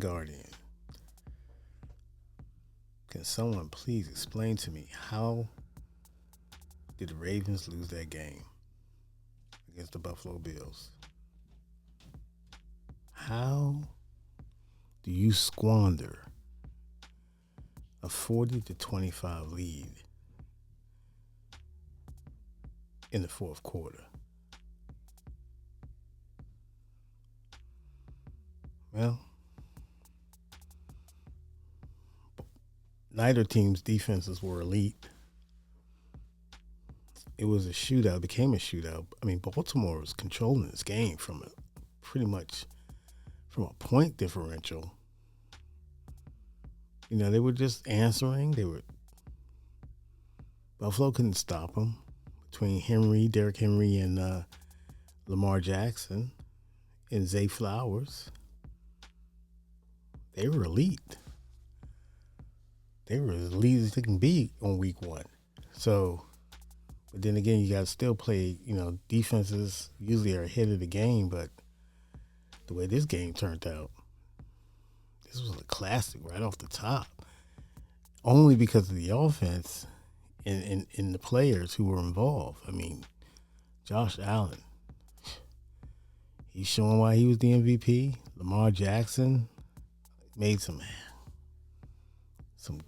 Guardian. Can someone please explain to me how did the Ravens lose that game against the Buffalo Bills? How do you squander a 40-25 lead in the fourth quarter? Well, neither team's defenses were elite. It was a shootout. It became a shootout. I mean, Baltimore was controlling this game from pretty much from a point differential. They were just answering. Buffalo couldn't stop them between Derrick Henry, and Lamar Jackson and Zay Flowers. They were elite. They were as elite as they can be on week one. So, but then again, you got to still play. Defenses usually are ahead of the game, but the way this game turned out, this was a classic right off the top. Only because of the offense and the players who were involved. I mean, Josh Allen, he's showing why he was the MVP. Lamar Jackson made some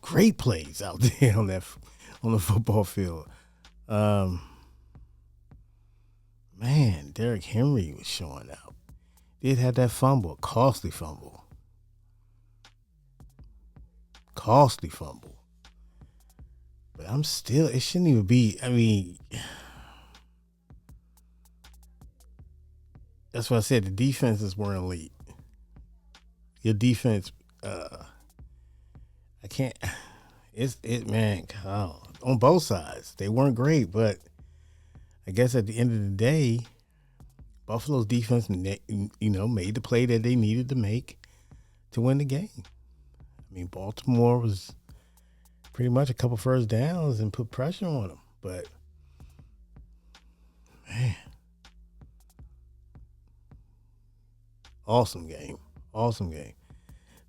great plays out there on the football field. Man, Derrick Henry was showing out. Did have that fumble, costly fumble. But it shouldn't even be. I mean, that's what I said. The defenses weren't elite. Your defense, I can't. Man. On both sides, they weren't great. But I guess at the end of the day, Buffalo's defense, made the play that they needed to make to win the game. I mean, Baltimore was pretty much a couple first downs and put pressure on them. But, man, awesome game.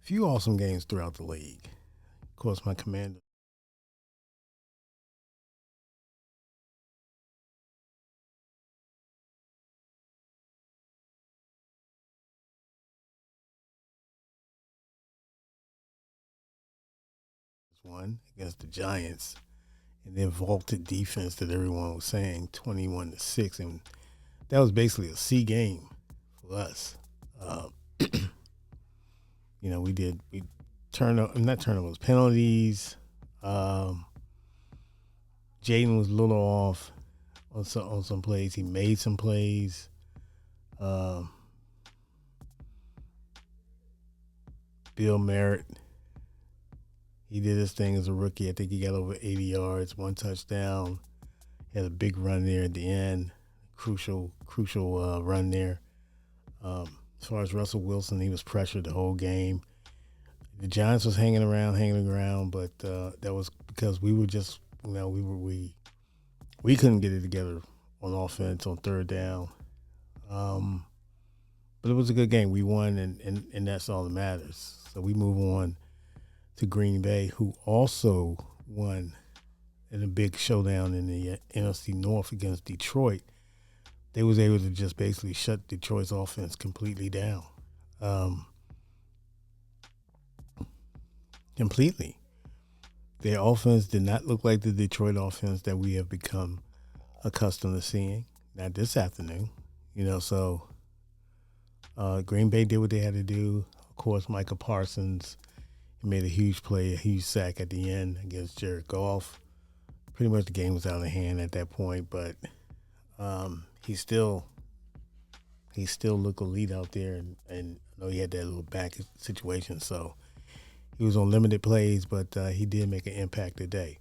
Few awesome games throughout the league. Of course, my commander. One against the Giants, and then vaulted defense that everyone was saying 21-6, and that was basically a C game for us. We not turnovers, penalties. Jaden was a little off on some plays. He made some plays. Bill Merritt, he did his thing as a rookie. I think he got over 80 yards, 1 touchdown. He had a big run there at the end. Crucial run there. As far as Russell Wilson, he was pressured the whole game. The Giants was hanging around, but that was because we were just, we couldn't get it together on offense on third down. But it was a good game. We won, and that's all that matters. So we move on to Green Bay, who also won in a big showdown in the NFC North against Detroit. They was able to just basically shut Detroit's offense completely down. Completely. Their offense did not look like the Detroit offense that we have become accustomed to seeing. Not this afternoon. So Green Bay did what they had to do. Of course, Micah Parsons made a huge play, a huge sack at the end against Jared Goff. Pretty much the game was out of hand at that point, but he still looked elite out there, and I know he had that little back situation, so he was on limited plays, but he did make an impact today.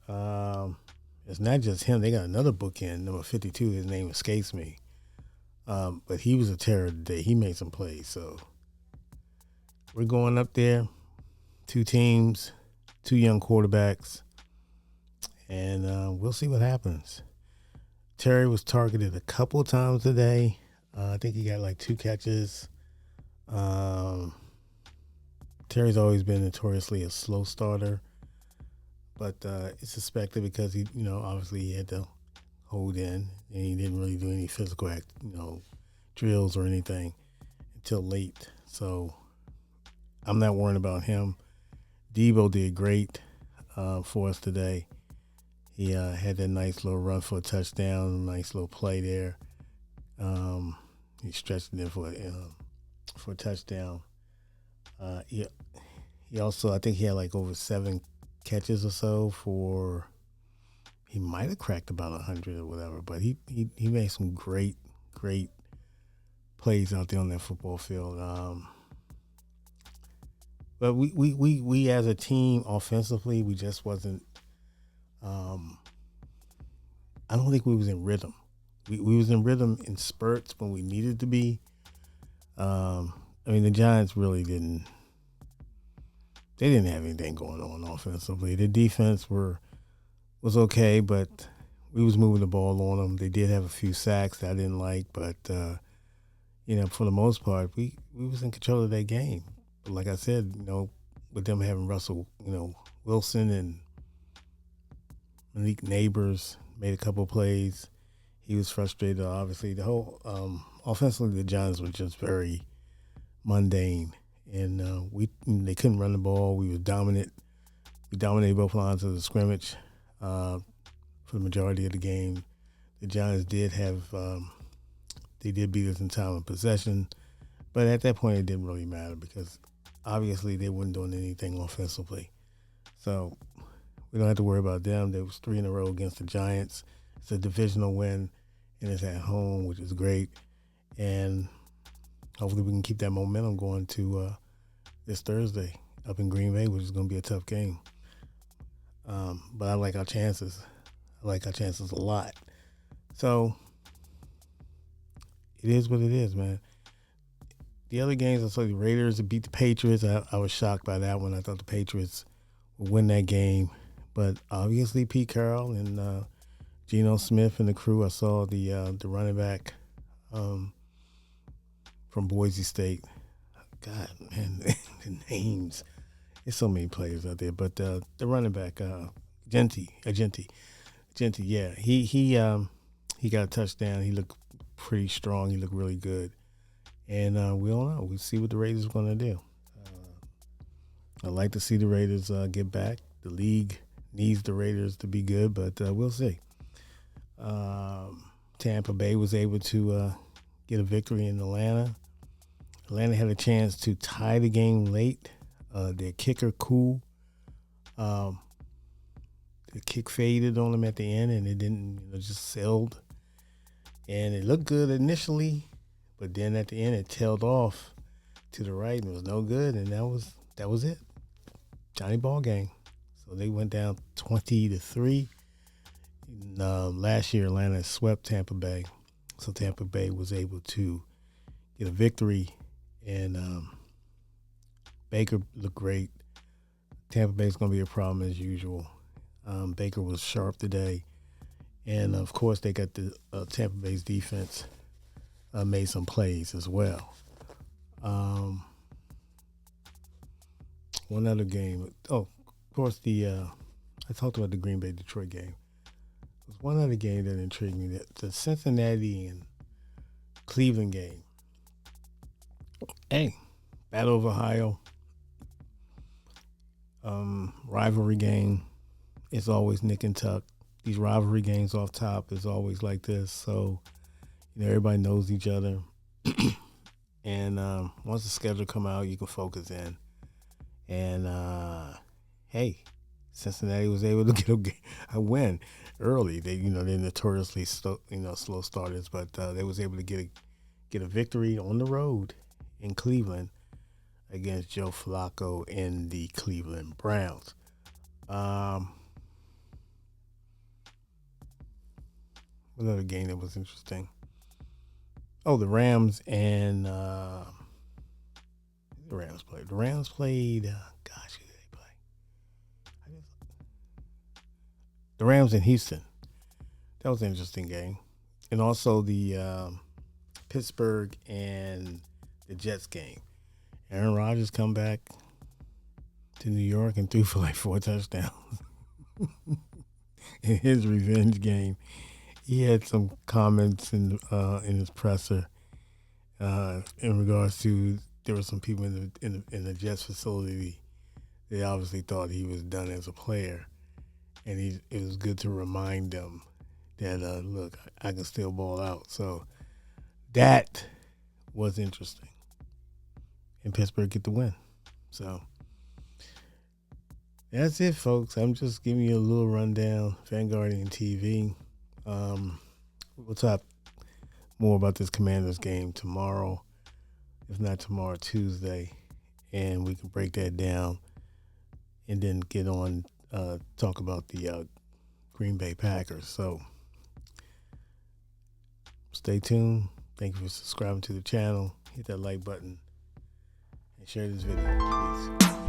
It's not just him. They got another bookend, number 52. His name escapes me. But he was a terror today. He made some plays. So we're going up there. 2 teams, 2 young quarterbacks. And we'll see what happens. Terry was targeted a couple of times today. I think he got like 2 catches. Terry's always been notoriously a slow starter, but it's suspected because obviously he had to hold in and he didn't really do any physical drills or anything until late. So I'm not worrying about him. Debo did great for us today. He had that nice little run for a touchdown, nice little play there. He stretched it in for a touchdown. He also, I think he had like over 7 catches or so for. He might have cracked about 100 or whatever, but he made some great plays out there on that football field. But we as a team offensively, we just wasn't. I don't think we was in rhythm. We was in rhythm in spurts when we needed to be. The Giants really didn't. They didn't have anything going on offensively. The defense was okay, but we was moving the ball on them. They did have a few sacks that I didn't like, but for the most part, we was in control of that game. But like I said, with them having Russell, Wilson and Malik Neighbors made a couple plays. He was frustrated. Obviously, the whole offensively, the Giants were just very mundane, and they couldn't run the ball. We were dominant. We dominated both lines of the scrimmage for the majority of the game. The Giants did have they did beat us in time of possession, but at that point it didn't really matter because obviously they weren't doing anything offensively. So we don't have to worry about them. There was 3 in a row against the Giants. It's a divisional win, and it's at home, which is great. And hopefully we can keep that momentum going to this Thursday up in Green Bay, which is going to be a tough game. But I like our chances. I like our chances a lot. So it is what it is, man. The other games, I saw the Raiders beat the Patriots. I was shocked by that one. I thought the Patriots would win that game. But obviously Pete Carroll and Geno Smith and the crew. I saw the running back from Boise State. God, man, the names. There's so many players out there. But the running back, Agenti, yeah. He got a touchdown. He looked pretty strong. He looked really good. And we don't know. We'll see what the Raiders are going to do. I'd like to see the Raiders get back. The league needs the Raiders to be good, but we'll see. Tampa Bay was able to get a victory in Atlanta. Atlanta had a chance to tie the game late. Their kicker, Cool, the kick faded on them at the end, and it didn't, just sailed. And it looked good initially, but then at the end it tailed off to the right and it was no good, and that was it. Johnny ball game. So they went down 20-3. Last year, Atlanta swept Tampa Bay, so Tampa Bay was able to get a victory, and Baker looked great. Tampa Bay's going to be a problem as usual. Baker was sharp today, and of course they got the Tampa Bay's defense made some plays as well. One other game. Oh, of course I talked about the Green Bay Detroit game. There's one other game that intrigued me, the Cincinnati and Cleveland game. Hey, Battle of Ohio. Rivalry game. It's always nick and tuck. These rivalry games off top is always like this. So, everybody knows each other. And once the schedule come out, you can focus in. And, hey, Cincinnati was able to get a win early. They're notoriously slow starters, but they was able to get a victory on the road in Cleveland against Joe Flacco and the Cleveland Browns. Another game that was interesting. Oh, the Rams and the Rams played. The Rams played. Gosh, who did they play? The Rams in Houston. That was an interesting game, and also the Pittsburgh and the Jets game. Aaron Rodgers come back. to New York and threw for like 4 touchdowns in his revenge game. He had some comments in his presser in regards to there were some people in the Jets facility. They obviously thought he was done as a player, and it was good to remind them that look, I can still ball out. So that was interesting, and Pittsburgh get the win. So that's it, folks. I'm just giving you a little rundown. Vanguardian TV. We'll talk more about this Commanders game tomorrow, if not tomorrow, Tuesday, and we can break that down and then get on talk about the Green Bay Packers. So stay tuned. Thank you for subscribing to the channel. Hit that like button and share this video. Peace.